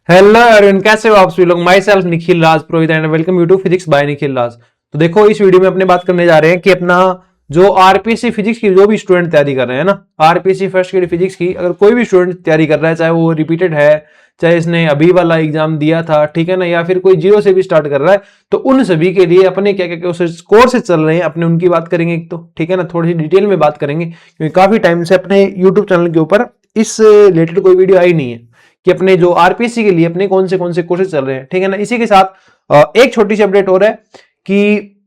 Hello everyone, कैसे हो आप सभी लोग। Myself Nikhil Raj Purohit and welcome you to physics by Nikhil Raj. तो देखो, इस वीडियो में अपने बात करने जा रहे हैं कि अपना जो आरपीएससी फिजिक्स की जो भी स्टूडेंट तैयारी कर रहे हैं ना, आरपीएससी फर्स्ट ग्रेड फिजिक्स की अगर कोई भी स्टूडेंट तैयारी कर रहा है, चाहे वो रिपीटेड है, चाहे इसने अभी वाला एग्जाम दिया था, ठीक है ना, या फिर कोई जीरो से भी स्टार्ट कर रहा है, तो उन सभी के लिए अपने क्या क्या कोर्सेज चल रहे हैं अपने, उनकी बात करेंगे एक तो, ठीक है ना, थोड़ी सी डिटेल में बात करेंगे क्योंकि काफी टाइम से अपने यूट्यूब चैनल के ऊपर इस रिलेटेड कोई वीडियो आई नहीं है कि अपने जो आरपीएससी के लिए अपने कौन से कोर्सेज चल रहे हैं, ठीक है ना। इसी के साथ एक छोटी सी अपडेट हो रहा है कि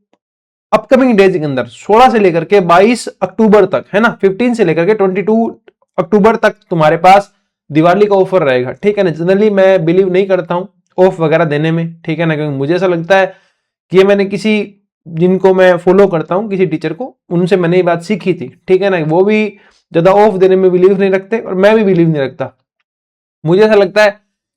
अपकमिंग डेज के अंदर 16 से लेकर के 22 अक्टूबर तक, है ना, 15 से लेकर के 22 अक्टूबर तक तुम्हारे पास दिवाली का ऑफर रहेगा, ठीक है ना। जनरली मैं बिलीव नहीं करता हूं ऑफ वगैरह देने में, ठीक है ना, क्योंकि मुझे ऐसा लगता है कि ये मैंने किसी जिनको मैं फॉलो करता हूं, किसी टीचर को, उनसे मैंने ये बात सीखी थी, ठीक है ना। वो भी ज्यादा ऑफ देने में बिलीव नहीं रखते और मैं भी बिलीव नहीं रखता। मुझे ऐसा लगता है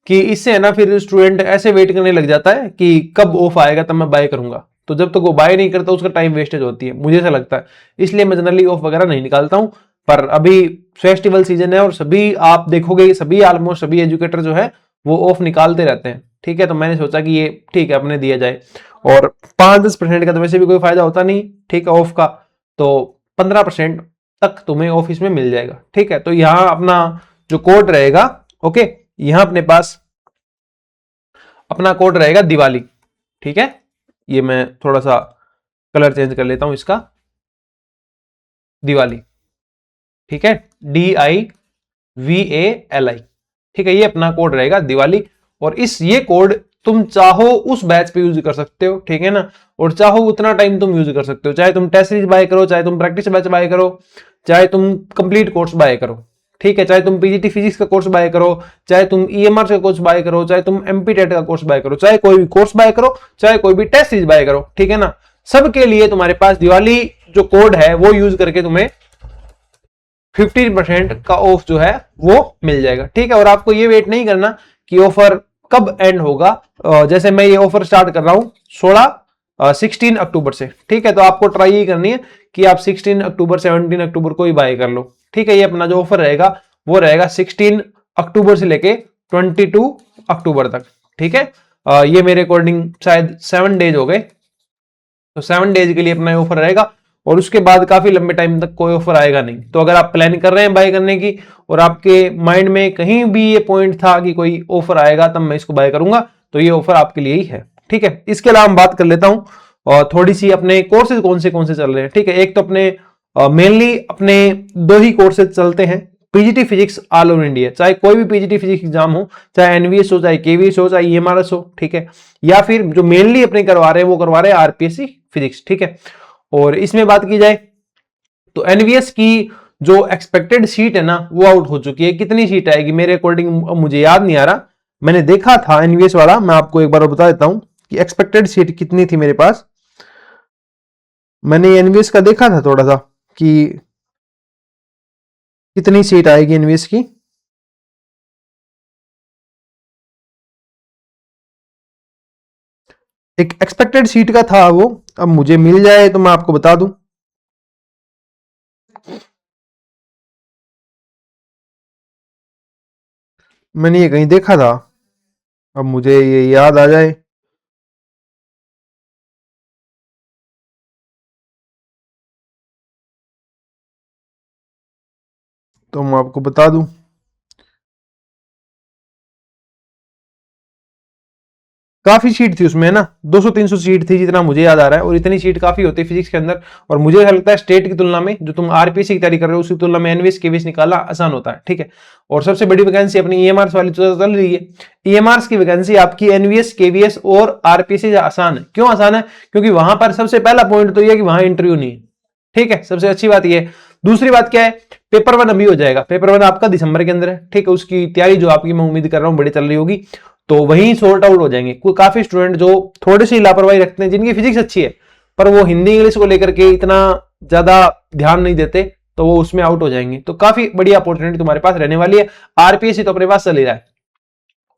कि इससे है ना फिर स्टूडेंट ऐसे वेट करने लग जाता है कि कब ऑफ आएगा तब मैं बाय करूंगा, तो जब तक वो बाय नहीं करता उसका टाइम वेस्टेज होती है, मुझे ऐसा लगता है। इसलिए मैं जनरली ऑफ वगैरह नहीं निकालता हूं। पर अभी फेस्टिवल सीजन है और सभी आप देखोगे, सभी ऑलमोस्ट सभी एजुकेटर जो है वो ऑफ निकालते रहते हैं, ठीक है। तो मैंने सोचा कि ये ठीक है अपने दिया जाए, और 5-10% का तो वैसे भी कोई फायदा होता नहीं, ठीक है, ऑफ का। तो 15% तक तुम्हें ऑफिस में मिल जाएगा, ठीक है। तो यहाँ अपना जो कोड रहेगा, ओके, यहां अपने पास अपना कोड रहेगा दिवाली, ठीक है। ये मैं थोड़ा सा कलर चेंज कर लेता हूं इसका, दिवाली, ठीक है, DIVALI, ठीक है, ये अपना कोड रहेगा दिवाली। और ये कोड तुम चाहो उस बैच पे यूज कर सकते हो, ठीक है ना, और चाहो उतना टाइम तुम यूज कर सकते हो, चाहे तुम टेस्ट सीरीज बाय करो, चाहे तुम प्रैक्टिस बैच बाय करो, चाहे तुम कंप्लीट कोर्स बाय करो, ठीक है, चाहे तुम पीजीटी फिजिक्स का कोर्स बाय करो, चाहे तुम ईएमआर का कोर्स बाय करो, चाहे तुम एमपी टेट का कोर्स बाय करो, चाहे कोई भी कोर्स बाय करो, चाहे कोई भी टेस्ट सीरीज बाय करो, ठीक है ना। सबके लिए तुम्हारे पास दिवाली जो कोड है वो यूज करके तुम्हें 15% का ऑफ जो है वो मिल जाएगा, ठीक है। और आपको ये वेट नहीं करना कि ऑफर कब एंड होगा। जैसे मैं ये ऑफर स्टार्ट कर रहा हूं 16 अक्टूबर से, ठीक है। तो आपको ट्राई ये करनी है कि आप 16 अक्टूबर 17 अक्टूबर को ही बाय कर लो, ठीक है। ये अपना जो ऑफर रहेगा वो रहेगा 16 अक्टूबर से लेके 22 अक्टूबर तक, ठीक है। ये मेरे अकॉर्डिंग शायद 7 डेज हो गए, तो 7 डेज के लिए अपना ऑफर रहेगा और उसके बाद काफी लंबे टाइम तक कोई ऑफर आएगा नहीं। तो अगर आप प्लान कर रहे हैं बाय करने की और आपके माइंड में कहीं भी ये पॉइंट था कि कोई ऑफर आएगा तब मैं इसको बाय करूंगा, तो ये ऑफर आपके लिए ही है, ठीक है। इसके अलावा हम बात कर लेता हूं और थोड़ी सी अपने कोर्सेज कौन से चल रहे हैं, ठीक है। एक तो अपने मेनली अपने 2 ही कोर्सेज चलते हैं, PGT physics all over India, चाहे कोई भी पीजीटी फिजिक्स एग्जाम हो, चाहे एनवीएस हो, चाहे केवीएस हो, चाहे ईएमआरएस हो, ठीक है, या फिर जो मेनली अपने करवा रहे हैं वो करवा रहे हैं आरपीएससी फिजिक्स, ठीक है। और इसमें बात की जाए तो एनवीएस की जो एक्सपेक्टेड सीट है ना वो आउट हो चुकी है। कितनी सीट आएगी मेरे अकॉर्डिंग मुझे याद नहीं आ रहा, मैंने देखा था एनवीएस वाला, मैं आपको एक बार बता देता हूं कि एक्सपेक्टेड सीट कितनी थी मेरे पास। मैंने एनवीएस का देखा था थोड़ा सा कि कितनी सीट आएगी एनवीएस की। एक एक्सपेक्टेड सीट का था वो, अब मुझे मिल जाए तो मैं आपको बता दूं। मैंने ये कहीं देखा था, अब मुझे ये याद आ जाए तो मैं आपको बता दूं। काफी सीट थी उसमें ना, 200-300 सीट थी जितना मुझे याद आ रहा है, और इतनी सीट काफी होती है फिजिक्स के अंदर। और मुझे ऐसा लगता है स्टेट की तुलना में जो तुम आरपीएससी की तैयारी कर रहे हो उसकी तुलना में एनवीएस केवीएस निकालना आसान होता है, ठीक है। और सबसे बड़ी वैकेंसी अपनी ईएमआरस वाली तो चल रही है, ईएमआरस की वैकेंसी आपकी एनवीएस केवीएस और आरपीएससी आसान है। क्यों आसान है? क्योंकि वहां पर सबसे पहला पॉइंट तो यह कि वहां इंटरव्यू नहीं है, ठीक है, सबसे अच्छी बात यह है। दूसरी बात क्या है, पेपर 1 अभी हो जाएगा, पेपर 1 आपका दिसंबर के अंदर है, ठीक है। उसकी तैयारी जो आपकी मैं उम्मीद कर रहा हूं बड़ी चल रही होगी, तो वहीं सॉर्ट आउट हो जाएंगे। कोई काफी स्टूडेंट जो थोड़ी सी लापरवाही रखते हैं, जिनकी फिजिक्स अच्छी है पर वो हिंदी इंग्लिश को लेकर के इतना ज्यादा ध्यान नहीं देते, तो वो उसमें आउट हो जाएंगे। तो काफी बड़ी अपॉर्चुनिटी तुम्हारे पास रहने वाली है। आरपीएससी तो अपने पास चल ही रहा है,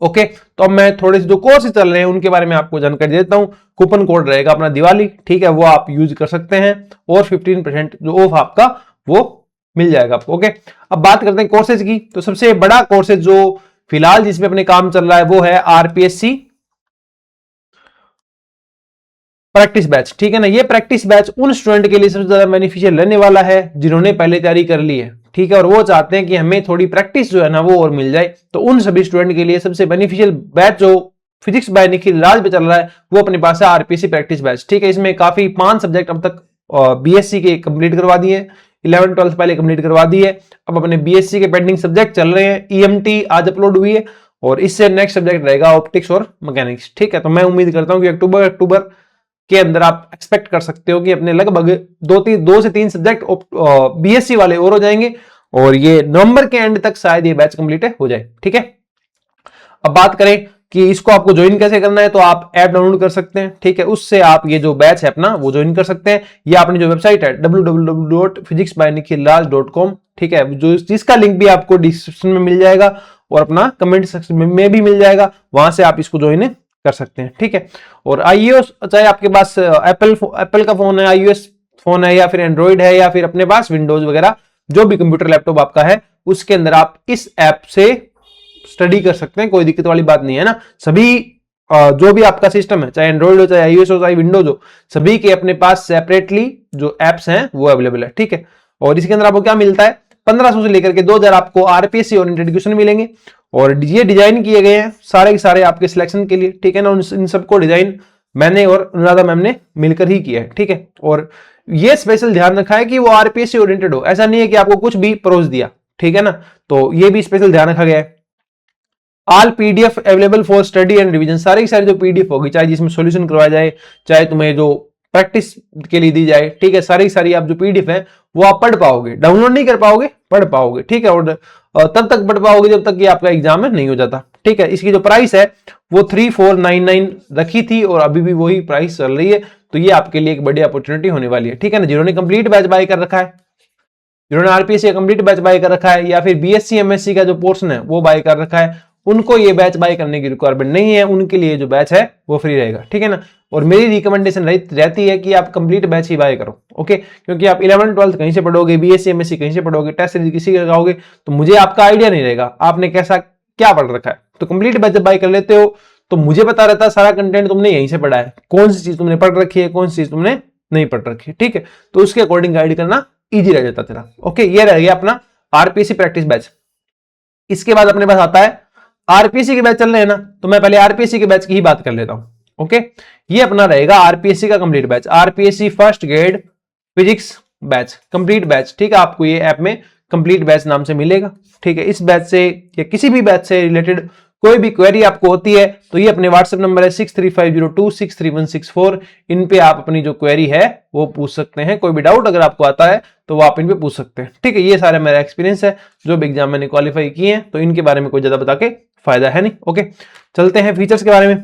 ओके। तो अब मैं थोड़े से जो कोर्स चल रहे हैं उनके बारे में आपको जानकारी देता हूं। कूपन कोड रहेगा अपना दिवाली, ठीक है, वो आप यूज कर सकते हैं और 15% जो ऑफ आपका वो मिल जाएगा आपको, ओके। अब बात करते हैं कोर्सेज की। तो सबसे बड़ा कोर्सेज जो फिलहाल जिसमें अपने काम चल रहा है वो है आरपीएससी प्रैक्टिस बैच, ठीक है ना। ये प्रैक्टिस बैच उन स्टूडेंट के लिए सबसे ज्यादा बेनिफिशियल रहने वाला है जिन्होंने पहले तैयारी कर ली है, ठीक है, और वो चाहते हैं कि हमें थोड़ी प्रैक्टिस जो है ना वो और मिल जाए। तो उन सभी स्टूडेंट के लिए सबसे बेनिफिशियल बैच जो फिजिक्स बाय निखिल राज पे चल रहा है वो अपने पास है आरपीएससी प्रैक्टिस बैच, ठीक है। इसमें काफी 5 सब्जेक्ट अब तक बीएससी के कंप्लीट करवा दिए, 11 12 पहले कंप्लीट करवा दी है, अब अपने बीएससी के पेंडिंग सब्जेक्ट चल रहे हैं। ईएमटी आज अपलोड हुई है और इससे नेक्स्ट सब्जेक्ट रहेगा ऑप्टिक्स और मैकेनिक्स, ठीक है। तो मैं उम्मीद करता हूं कि अक्टूबर के अंदर आप एक्सपेक्ट कर सकते हो कि अपने लगभग 2 से 3 सब्जेक्ट बीएससी वाले और हो जाएंगे और ये नवंबर के एंड तक शायद ये बैच कंप्लीट हो जाए, ठीक है। अब बात करें कि इसको आपको ज्वाइन कैसे करना है, तो आप ऐप डाउनलोड कर सकते हैं, ठीक है। उससे आप ये जो बैच है अपना वो ज्वाइन कर सकते हैं, या अपनी जो वेबसाइट है www.physicsbynikhilraj.com, ठीक है, जो जिसका लिंक भी आपको डिस्क्रिप्शन में मिल जाएगा और अपना कमेंट सेक्शन में भी मिल जाएगा, वहां से आप इसको ज्वाइन कर सकते हैं, ठीक है। और आईओएस, चाहे आपके पास एप्पल का फोन है, आईओएस फोन है, या फिर एंड्रॉइड है, या फिर अपने पास विंडोज वगैरह जो भी कंप्यूटर लैपटॉप आपका है, उसके अंदर आप इस ऐप से स्टडी कर सकते हैं, कोई दिक्कत वाली बात नहीं है ना। सभी जो भी आपका सिस्टम है, चाहे एंड्रॉइड हो, चाहे आईओएस हो, चाहे विंडोज हो, सभी के अपने पास सेपरेटली जो एप्स हैं वो अवेलेबल है, ठीक है। और इसके अंदर आपको क्या मिलता है, 1500 से लेकर के 2000 आपको आरपीएससी ओरिएंटेड क्वेश्चन मिलेंगे और ये डिजाइन किए गए हैं सारे के सारे आपके सिलेक्शन के लिए, ठीक है ना। इन सबको डिजाइन मैंने और अनुराधा मैम ने मिलकर ही किया है, ठीक है। और ये स्पेशल ध्यान रखा है कि वो आरपीएससी ओरिएंटेड हो, ऐसा नहीं है कि आपको कुछ भी परोस दिया, ठीक है ना। तो ये भी स्पेशल ध्यान रखा गया है। All PDF available for study and revision, सारी की सारी जो पीडीएफ होगी, चाहे जिसमें सॉल्यूशन करवाया जाए, चाहे तुम्हें जो प्रैक्टिस के लिए दी जाए, ठीक है, सारी की सारी आप जो पीडीएफ है वो आप पढ़ पाओगे, डाउनलोड नहीं कर पाओगे, पढ़ पाओगे, ठीक है। और तब तक पढ़ पाओगे जब तक कि आपका एग्जाम नहीं हो जाता, ठीक है। इसकी जो प्राइस है वो 3499 रखी थी और अभी भी वही प्राइस चल रही है, तो ये आपके लिए एक बड़ी अपॉर्चुनिटी होने वाली है, ठीक है ना। जिन्होंने कंप्लीट बैच बाय कर रखा है, जिन्होंने आरपीएससी का कंप्लीट बैच बाय कर रखा है, या फिर बीएससी एमएससी का जो पोर्शन है वो बाय कर रखा है, उनको ये बैच बाय करने की रिक्वायरमेंट नहीं है, उनके लिए जो बैच है वो फ्री रहेगा, ठीक है ना। और मेरी रिकमेंडेशन रहती है कि आप कंप्लीट बैच ही बाय करो, ओके, क्योंकि आप 11 12 कहीं से पढ़ोगे, बीएससी एमएससी कहीं से पढ़ोगे, टेस्ट सीरीज किसी का लगाओगे तो मुझे आपका आइडिया नहीं रहेगा आपने कैसा क्या पढ़ रखा है। तो कंप्लीट बैच जब बाय कर लेते हो तो मुझे पता रहता है सारा कंटेंट तुमने यहीं से पढ़ा है, कौन सी चीज तुमने पढ़ रखी है, कौन सी चीज तुमने नहीं पढ़ रखी है, ठीक है। तो उसके अकॉर्डिंग गाइड करना ईजी रह जाता तेरा, ओके। ये रह गया अपना आरपीएससी प्रैक्टिस बैच। इसके बाद अपने पास आता है आरपीएससी के बैच चल रहे हैं ना, तो मैं पहले आरपीएससी के बैच की ही बात कर लेता हूं, ओके। ये अपना रहेगा आरपीएससी का complete batch, RPSC first grade physics batch complete batch, ठीक है। आपको ये ऐप में कंप्लीट बैच नाम से मिलेगा, ठीक है। इस बैच से या किसी भी बैच से रिलेटेड कोई भी क्वेरी आपको होती है तो ये अपने व्हाट्सएप नंबर है 6350263164, इन पे आप अपनी जो क्वेरी है वो पूछ सकते हैं। कोई भी डाउट अगर आपको आता है तो वो आप इन पे पूछ सकते हैं, ठीक है। ये सारा मेरा एक्सपीरियंस है, जो भी एग्जाम मैंने क्वालिफाई किए हैं, तो इनके बारे में कोई ज्यादा बता के फायदा है नहीं, ओके। चलते हैं फीचर्स के बारे में।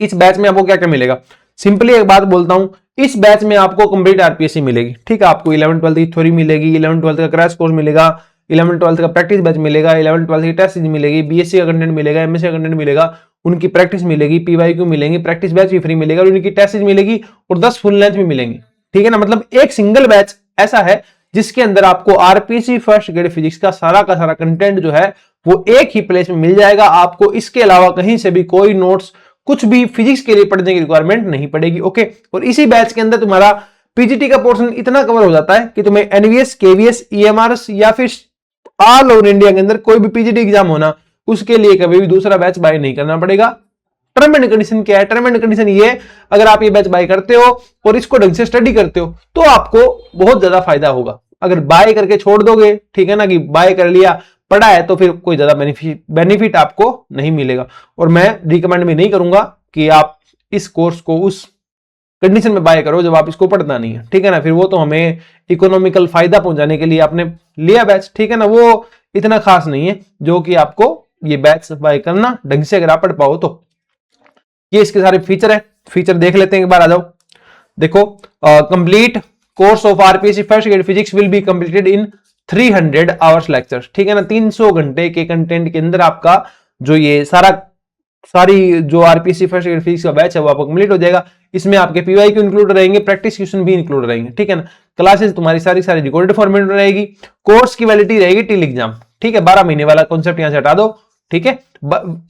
इस बैच में आपको क्या क्या मिलेगा, सिंपली एक बात बोलता हूं, इस बैच में आपको कंप्लीट आरपीएससी मिलेगी, ठीक है। आपको 11 12 की थ्योरी मिलेगी, 11 12 का क्रैश कोर्स मिलेगा, 11 12 का प्रैक्टिस बैच मिलेगा, 11 12 की टेस्ट सीरीज मिलेगी, बीएससी का कंटेंट मिलेगा, एमएससी का कंटेंट मिलेगा, उनकी प्रैक्टिस मिलेगी, पीवाईक्यू मिलेंगे, प्रैक्टिस बैच भी फ्री मिलेगा और उनकी टेस्ट सीरीज मिलेगी और 10 फुल लेंथ भी मिलेंगी, ठीक है ना। मतलब एक सिंगल बैच ऐसा है जिसके अंदर आपको आरपीएससी फर्स्ट ग्रेड फिजिक्स का सारा कंटेंट जो है वो एक ही प्लेस में मिल जाएगा। आपको इसके अलावा कहीं से भी कोई नोट्स कुछ भी फिजिक्स के लिए पढ़ने की रिक्वायरमेंट नहीं पड़ेगी, ओके। और इसी बैच के अंदर तुम्हारा पीजीटी का पोर्शन इतना कवर हो जाता है कि तुम्हें एनवीएस, केवीएस, ईएमआरएस या फिर ऑल ओवर इंडिया के अंदर कोई भी पीजीटी एग्जाम होना, उसके लिए कभी भी दूसरा बैच बाय नहीं करना पड़ेगा। टर्म एंड कंडीशन क्या है, टर्म एंड कंडीशन ये, अगर आप ये बैच बाय करते हो और इसको ढंग से स्टडी करते हो तो आपको बहुत ज्यादा फायदा होगा। अगर बाय करके छोड़ दोगे, ठीक है ना, कि बाय कर लिया पढ़ा है, तो फिर कोई ज्यादा बेनिफिट आपको नहीं मिलेगा। और मैं रिकमेंड भी नहीं करूंगा कि आप इस कोर्स को उस कंडीशन में बाय करो जब आप इसको पढ़ना नहीं है, ठीक है ना। फिर वो तो हमें इकोनॉमिकल फायदा पहुंचाने के लिए आपने लिया बैच, ठीक है ना, वो इतना खास नहीं है जो कि आपको ये बैच बाय करना ढंग से अगर आप पढ़ पाओ तो। ये इसके सारे फीचर है, फीचर देख लेते हैं एक बार, आ जाओ। देखो, complete course of RPSC first grade physics will be completed in 300 hours lecture, ठीक है ना। 300 घंटे के कंटेंट के अंदर आपका जो ये सारी जो आरपीएससी फर्स्ट ग्रेड फिजिक्स का बैच है वो आपको कंप्लीट हो जाएगा। इसमें आपके पीवाईक्यू इंक्लूड रहेंगे, प्रैक्टिस क्वेश्चन भी इंक्लूड रहेंगे, ठीक है ना। क्लासेस तुम्हारी सारी रिकॉर्डेड फॉर्मेट में रहेगी। कोर्स की वैलिडिटी रहेगी टिल एग्जाम, ठीक है, 12 महीने वाला कॉन्सेप्ट यहां से हटा दो, ठीक है,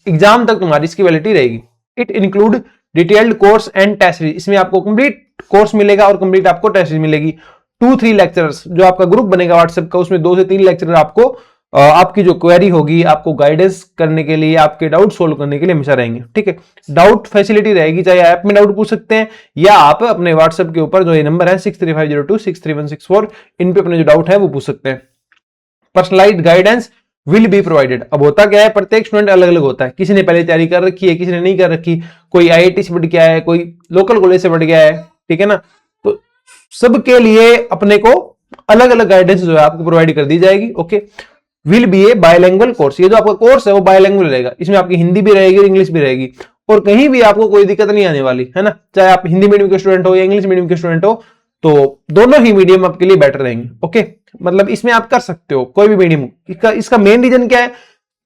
एग्जाम तक तुम्हारी इसकी वैलिडिटी रहेगी। It include detailed course and test series, इसमें आपको कंप्लीट कोर्स मिलेगा और कंप्लीट आपको टेस्ट सीरीज मिलेगी। 2-3 लेक्चरर्स, जो आपका ग्रुप बनेगा व्हाट्सएप का, उसमें 2 से 3 लेक्चरर आपको आपकी जो क्वेरी होगी, आपको गाइडेंस करने के लिए, आपके डाउट सोल्व करने के लिए हमेशा रहेंगे, ठीक है। डाउट फैसिलिटी रहेगी, चाहे ऐप में डाउट पूछ सकते हैं या आप अपने व्हाट्सएप के ऊपर जो ये नंबर है 6350263164, इन पे अपने जो डाउट है वो पूछ सकते हैं। Personalised guidance will be provided. अब होता क्या है, प्रत्येक स्टूडेंट अलग अलग होता है, किसी ने पहले तैयारी कर रखी है, किसी ने नहीं कर रखी, कोई आईआईटी से बढ़ गया है, कोई लोकल कॉलेज से बढ़ गया है, ठीक है ना। तो सबके लिए अपने को अलग अलग गाइडेंस जो है आपको प्रोवाइड कर दी जाएगी। Okay, will be A by language course, ये जो आपका कोर्स है वो बायलैंग्वेज रहेगा, इसमें आपकी हिंदी भी रहेगी और इंग्लिश भी रहेगी, और कहीं भी आपको कोई दिक्कत नहीं आने वाली है ना, चाहे आप हिंदी मीडियम के स्टूडेंट हो या इंग्लिश मीडियम के स्टूडेंट हो, तो दोनों ही मीडियम आपके लिए बेटर रहेंगे। ओके, मतलब इसमें आप कर सकते हो कोई भी मीडियम। इसका मेन रीजन क्या है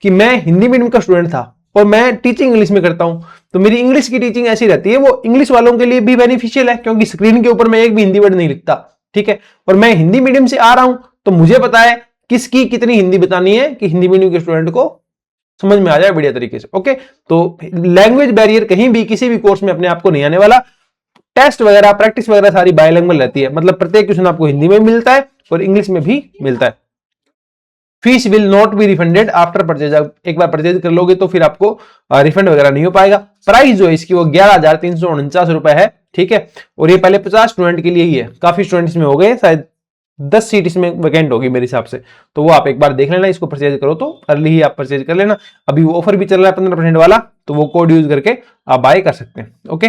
कि मैं हिंदी मीडियम का स्टूडेंट था और मैं टीचिंग इंग्लिश में करता हूं, तो मेरी इंग्लिश की टीचिंग ऐसी रहती है, वो इंग्लिश वालों के लिए भी बेनिफिशियल है, क्योंकि स्क्रीन के ऊपर मैं एक भी हिंदी वर्ड नहीं लिखता, ठीक है, और मैं हिंदी मीडियम से आ रहा हूं, तो मुझे पता है किसकी कितनी हिंदी बतानी है कि हिंदी मीडियम के स्टूडेंट को समझ में आ जाए बढ़िया तरीके से। ओके, तो लैंग्वेज बैरियर कहीं भी किसी भी कोर्स में अपने आप को नहीं आने वाला। टेस्ट वगैरह, प्रैक्टिस वगैरह सारी बायलैंग्वेज रहती है, मतलब प्रत्येक क्वेश्चन आपको हिंदी में मिलता है और इंग्लिश में भी मिलता है। Fees will not be refunded after purchase, एक बार परचेज कर लोगे तो फिर आपको रिफंड वगैरह नहीं हो पाएगा। प्राइस जो है इसकी वो 11,349 रुपए है, ठीक है, और ये पहले 50 स्टूडेंट के लिए ही है, काफी स्टूडेंट इसमें हो गए, शायद 10 सीट इसमें वैकेंट होगी मेरे हिसाब से, तो वो आप एक बार देख लेना, इसको परचेज करो तो अर्ली ही आप परचेज कर लेना। अभी वो ऑफर भी चल रहा है 15% वाला, तो वो कोड यूज करके आप बाय कर सकते हैं। ओके,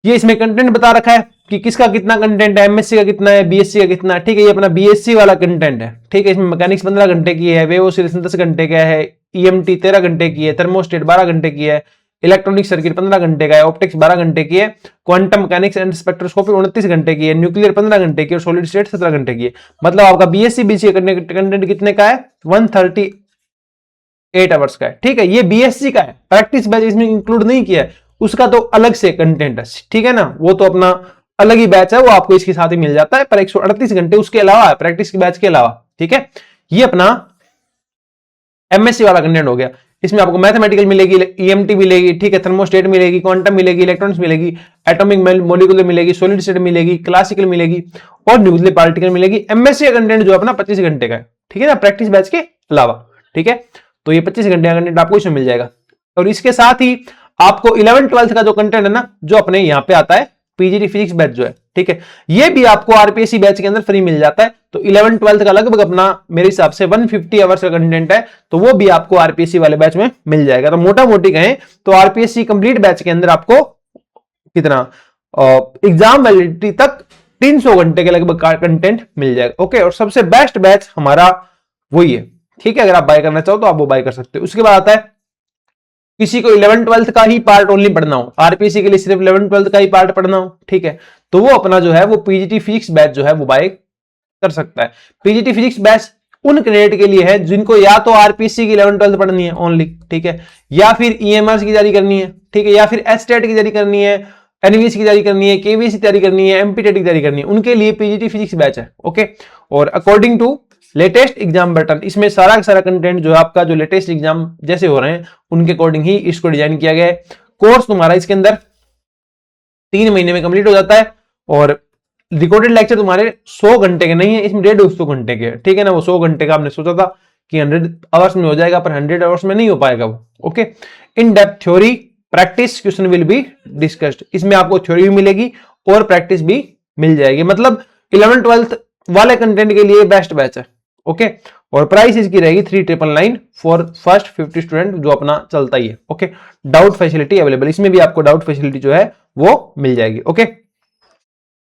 ये इसमें कंटेंट बता रखा है कि किसका कितना कंटेंट है, एमएससी का कितना है, बीएससी का कितना है, ठीक है, ये अपना बीएससी वाला कंटेंट है, ठीक है। इसमें मैकेनिक्स 15 घंटे की है, वेव ऑसिलेशन 10 घंटे का है, ईएमटी 13 घंटे की है, थर्मोस्टेट 12 घंटे की है, इलेक्ट्रॉनिक सर्किट 15 घंटे का है, ऑप्टिक्स 12 घंटे की है, क्वांटम मैकेनिक्स एंड स्पेक्ट्रोस्कोपी 29 घंटे की है, न्यूक्लियर 15 घंटे की और सॉलिड स्टेट 17 घंटे की है। मतलब आपका बीएससी बीसीए कंटेंट कितने का है, 138 आवर्स का है, ठीक है। ये बीएससी का है, प्रैक्टिस बैच इसमें इंक्लूड नहीं किया है, उसका तो अलग से कंटेंट है, ठीक है ना, वो तो अपना अलग ही बैच है, वो आपको इसके साथ ही मिल जाता है, पर 138 घंटे उसके अलावा है, प्रैक्टिस के बैच के अलावा, ठीक है। ये अपना एमएससी वाला कंटेंट हो गया, इसमें आपको मैथमेटिकल मिलेगी, ईएमटी मिलेगी, ठीक है, थर्मोस्टेट मिलेगी, क्वांटम मिलेगी, इलेक्ट्रॉनिक्स मिलेगी, एटॉमिक मॉलिक्यूलर मिलेगी, सॉलिड स्टेट मिलेगी, क्लासिकल मिलेगी और न्यूक्लियर पार्टिकल मिलेगी। एमएससी का कंटेंट जो अपना 25 घंटे का है, ठीक है ना, प्रैक्टिस बैच के अलावा, ठीक है। तो ये 25 घंटे का कंटेंट आपको इसमें मिल जाएगा, और इसके साथ ही आपको 11-12 का जो कंटेंट है ना, जो अपने यहाँ पे आता है पीजीटी फिजिक्स बैच जो है, ठीक है, ये भी आपको आरपीएससी बैच के अंदर फ्री मिल जाता है। तो 11-12 का लगभग अपना मेरे हिसाब से 150 आवर्स का कंटेंट है, तो वो भी आपको आरपीएससी वाले बैच में मिल जाएगा। तो मोटा मोटी कहें तो आरपीएससी कंप्लीट बैच के अंदर आपको कितना एग्जाम वैलिडिटी तक 300 घंटे के लगभग कंटेंट मिल जाएगा। ओके, और सबसे बेस्ट बैच हमारा वही है, ठीक है। अगर आप बाय करना चाहो तो आप वो बाय कर सकते हो। उसके बाद आता है किसी को 11-12 का ही पार्ट ओनली पढ़ना हो, आरपीएससी के लिए सिर्फ 11-12 का ही पार्ट पढ़ना हो, ठीक है, तो वो अपना जो है वो पीजीटी फिजिक्स बैच जो है वो बाय कर सकता है। पीजीटी फिजिक्स बैच उन कैंडिडेट के लिए है जिनको या तो आरपीएससी की 11-12 पढ़नी है ओनली, ठीक है, या फिर ईएमआर की तैयारी करनी है, ठीक है, या फिर एसटेट की तैयारी करनी है, एनवीएस की तैयारी करनी है, केवीएस की तैयारी करनी है, एमपीटेट की तैयारी करनी है, उनके लिए पीजीटी फिजिक्स बैच है। ओके, और according to latest exam pattern, इसमें सारा का सारा कंटेंट जो है आपका जो लेटेस्ट एग्जाम जैसे हो रहे हैं उनके अकॉर्डिंग ही इसको डिजाइन किया गया है। कोर्स तुम्हारा इसके अंदर 3 महीने में कंप्लीट हो जाता है, और रिकॉर्डेड लेक्चर तुम्हारे 100 घंटे के नहीं है, इसमें 150 घंटे के, ठीक है ना। वो 100 घंटे का आपने सोचा था कि 100 आवर्स में हो जाएगा, पर 100 आवर्स में नहीं हो पाएगा वो। Okay, in depth theory practice question will be discussed, इसमें आपको थ्योरी भी मिलेगी और प्रैक्टिस भी मिल जाएगी। मतलब 11-12 वाले कंटेंट के लिए बेस्ट बैच है। ओके, और प्राइस इसकी रहेगी 3,999 फॉर फर्स्ट 50 स्टूडेंट, जो अपना चलता ही है। ओके, डाउट फैसिलिटी अवेलेबल, इसमें भी आपको डाउट फैसिलिटी जो है वो मिल जाएगी। ओके,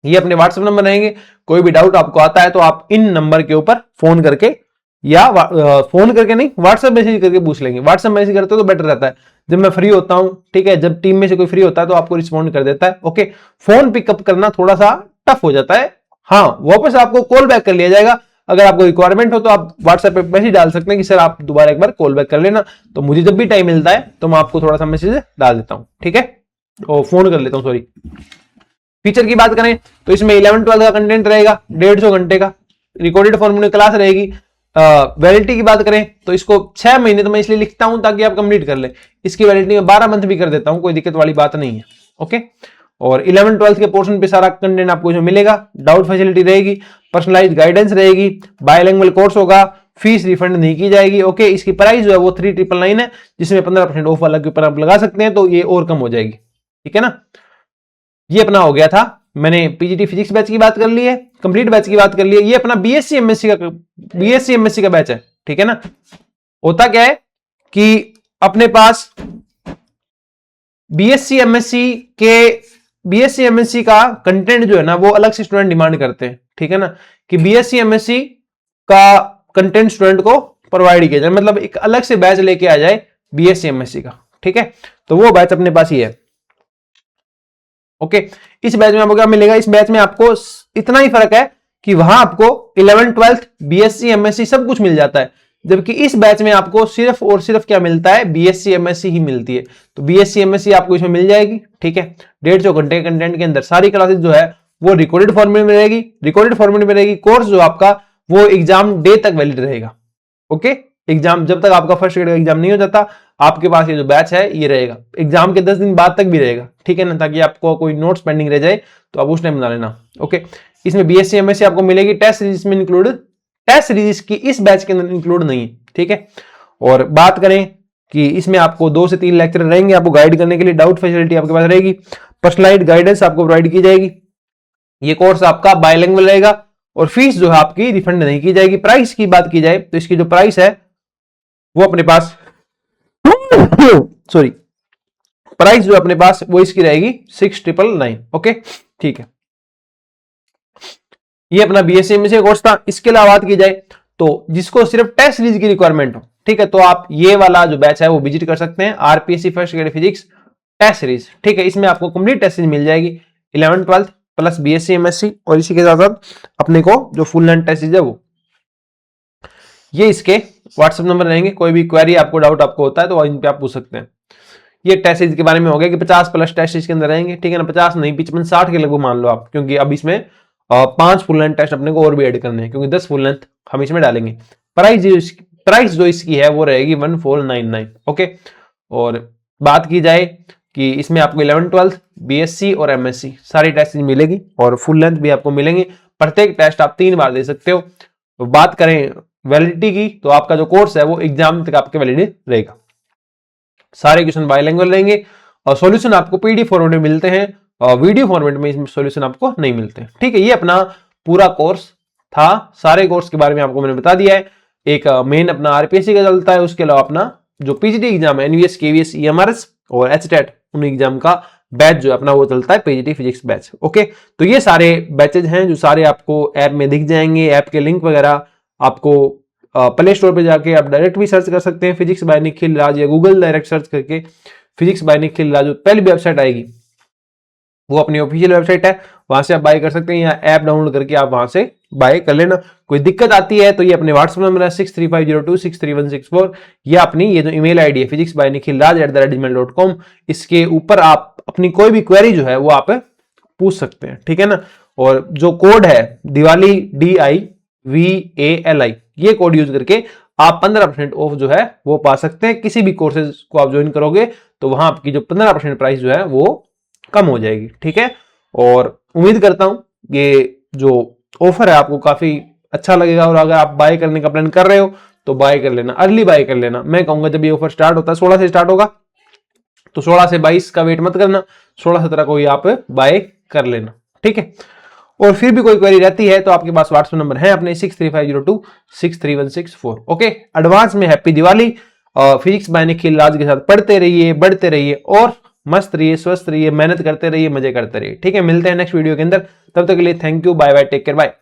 ये अपने व्हाट्सएप नंबर रहेंगे, कोई भी डाउट आपको आता है तो आप इन नंबर के ऊपर फोन करके या फोन करके नहीं, व्हाट्सएप मैसेज करके पूछ लेंगे। व्हाट्सएप मैसेज करते हो तो बेटर रहता है, जब मैं फ्री होता हूं, ठीक है, जब टीम में से कोई फ्री होता है तो आपको रिस्पॉन्ड कर देता है। ओके, फोन पिकअप करना थोड़ा सा टफ हो जाता है, हाँ, वापस आपको कॉल बैक कर लिया जाएगा। अगर आपको रिक्वायरमेंट हो तो आप व्हाट्सएप पे मैसेज डाल सकते हैं कि सर आप दोबारा एक बार कॉल बैक कर लेना, तो मुझे जब भी टाइम मिलता है तो मैं आपको थोड़ा सा मैसेज डाल देता हूं, ठीक है, और फोन कर लेता हूं, सॉरी। फीचर की बात करें तो इसमें 11-12 का कंटेंट रहेगा 150 घंटे का, रिकॉर्डेड फॉर्म में क्लास रहेगी, वैलिडिटी की बात करें तो इसको 6 महीने तो मैं इसलिए लिखता हूं ताकि आप कंप्लीट कर ले। इसकी वैलिडिटी में 12 मंथ भी कर देता हूं, कोई दिक्कत वाली बात नहीं है। ओके, और 11 12 के पोर्शन पे सारा कंटेंट आपको इसमें मिलेगा। डाउट फैसिलिटी रहेगी, पर्सनलाइज गाइडेंस रहेगी, बायलैंग्वेज कोर्स होगा, फीस रिफंड नहीं की जाएगी। ओके, इसकी प्राइस जो है वो 3999 है, जिसमें 15% ऑफ अलग के ऊपर आप लगा सकते हैं, तो ये और कम हो जाएगी। ठीक है ना, ये अपना हो गया था। मैंने पीजीटी फिजिक्स बैच की बात कर ली है, कंप्लीट बैच की बात कर ली है। ये अपना बीएससी एमएससी का बैच है। ठीक है ना, होता क्या है कि अपने पास बीएससी एमएससी का कंटेंट जो है ना वो अलग से स्टूडेंट डिमांड करते हैं। ठीक है ना, कि बीएससी एमएससी का कंटेंट स्टूडेंट को प्रोवाइड किया जाए, मतलब एक अलग से बैच लेके आ जाए बीएससी एमएससी का। ठीक है, तो वो बैच अपने पास ही है। ओके, इस बैच में आपको क्या मिलेगा? इस बैच में आपको इतना ही फर्क है कि वहां आपको 11 12 बीएससी एमएससी सब कुछ मिल जाता है, जबकि इस बैच में आपको सिर्फ और सिर्फ क्या मिलता है? बीएससी एमएससी ही मिलती है। तो बीएससी एमएससी आपको इसमें मिल जाएगी। ठीक है, 150 घंटे कंटेंट के अंदर सारी क्लासेस जो है वो रिकॉर्डेड फॉर्मेट में रहेगी। कोर्स जो आपका वो एग्जाम डे तक वैलिड रहेगा। ओके, एग्जाम जब तक आपका फर्स्ट ग्रेड का एग्जाम नहीं हो जाता, आपके पास ये जो बैच है ये रहेगा। एग्जाम के 10 दिन बाद तक भी रहेगा। ठीक है ना, ताकि आपको कोई नोट्स पेंडिंग रह जाए तो आप उस टाइम बना लेना। ओके, इसमें बीएससी एमएससी आपको मिलेगी, टेस्ट सीरीज में इंक्लूड, टेस्ट सीरीज की इस बैच के अंदर इंक्लूड नहीं है। ठीक है, और बात करें कि इसमें आपको 2 से 3 लेक्चर रहेंगे आपको गाइड करने के लिए। डाउट फैसिलिटी आपके पास रहेगी, पर्सनलाइज्ड गाइडेंस आपको प्रोवाइड की जाएगी। ये कोर्स आपका बायलैंग्वेज रहेगा, और फीस जो है आपकी रिफंड नहीं की जाएगी। प्राइस की बात की जाए तो इसकी जो प्राइस है वो अपने पास सॉरी, प्राइस जो अपने पास वो इसकी रहेगी 6999। ओके, ठीक है, ये अपना बीएससी एमएससी कोर्स था। इसके अलावा बात की जाए तो जिसको सिर्फ टेस्ट सीरीज की रिक्वायरमेंट हो, ठीक है, तो आप ये वाला जो बैच है वो विजिट कर सकते हैं, RPSC first grade physics test series. ठीक है, इसमें आपको कंप्लीट टेस्ट सीरीज मिल जाएगी, 11 12 प्लस बीएससी एमएससी, और इसी के साथ साथ अपने को जो फुल लेंथ टेस्ट सीरीज है वो। ये इसके व्हाट्सएप नंबर रहेंगे, कोई भी क्वेरी आपको डाउट आपको होता है तो इन पे आप पूछ सकते हैं। ये टेस्ट सीरीज के बारे में हो गया कि 50 प्लस टेस्ट सीरीज के अंदर रहेंगे। ठीक है ना, 50 नहीं 55 60 के लगभग मान लो आप, क्योंकि अब इसमें 5 फुल लेंथ टेस्ट अपने को और भी ऐड करने हैं, क्योंकि 10 फुल लेंथ हम इसमें डालेंगे। प्राइस जो इसकी है वो रहेगी 1499। ओके, और बात की जाए कि इसमें आपको 11 12 बीएससी और एमएससी सारी टेस्ट मिलेगी, और फुल लेंथ भी आपको मिलेंगे। प्रत्येक टेस्ट आप 3 बार दे सकते हो। तो बात करें वैलिडिटी की, तो आपका जो कोर्स है वो एग्जाम तक आपके वैलिड रहेगा। सारे क्वेश्चन बायलैंग्वेज रहेंगे, और सॉल्यूशन आपको पीडीएफ फॉर्मेट में मिलते हैं, और वीडियो फॉर्मेट में इसमें सॉल्यूशन आपको नहीं मिलते। ठीक है, ये अपना पूरा कोर्स था। सारे कोर्स के बारे में आपको मैंने बता दिया है। एक मेन अपना आरपीएससी का चलता है, उसके अलावा अपना जो पीजीटी एग्जाम है एनवीएस केवीएस ईएमआरएस और एचटेट उन एग्जाम का बैच जो अपना वो चलता है पीजीटी फिजिक्स बैच। ओके, तो ये सारे बैचेज हैं जो सारे आपको ऐप में दिख जाएंगे। ऐप के लिंक वगैरह आपको प्ले स्टोर पे जाके आप डायरेक्ट भी सर्च कर सकते हैं, फिजिक्स बाय निखिल राज, या गूगल डायरेक्ट सर्च करके फिजिक्स बाय निखिल राज, पहली वेबसाइट आएगी वो अपनी ऑफिशियल वेबसाइट है, वहां से आप बाय कर सकते हैं, या ऐप डाउनलोड करके आप वहां से बाय कर लेना। कोई दिक्कत आती है तो ये अपने व्हाट्सएप नंबर है 6350263164, या अपनी ये जो ईमेल आईडी है physics by Nikhil Raj @gmail.com, इसके ऊपर आप अपनी कोई भी क्वेरी जो है वो आप पूछ सकते हैं। ठीक है ना, और जो कोड है दिवाली DIVALI, ये कोड यूज करके आप 15% ऑफ जो है वो पा सकते हैं। किसी भी कोर्सेज को आप ज्वाइन करोगे तो वहां आपकी जो 15% प्राइस जो है वो कम हो जाएगी। ठीक है, और उम्मीद करता हूं ये जो ऑफर है आपको काफी अच्छा लगेगा, और अगर आप बाय करने का प्लान कर रहे हो तो बाय कर लेना, अर्ली बाय कर लेना। मैं कहूंगा जब ये ऑफर स्टार्ट होता है 16 से स्टार्ट होगा, तो 16 से 22 का वेट मत करना, 16-17 को ही आप बाय कर लेना। ठीक है, और फिर भी कोई क्वेरी रहती है तो आपके पास व्हाट्सएप नंबर है अपने 6350263164। ओके, एडवांस में happy Diwali. Physics by Nikhil Raj के साथ पढ़ते रहिए, बढ़ते रहिए, और मस्त रहिए, स्वस्थ रहिए, मेहनत करते रहिए, मजे करते रहिए। ठीक है, मिलते हैं नेक्स्ट वीडियो के अंदर, तब तक के लिए thank you, bye bye, take care, bye.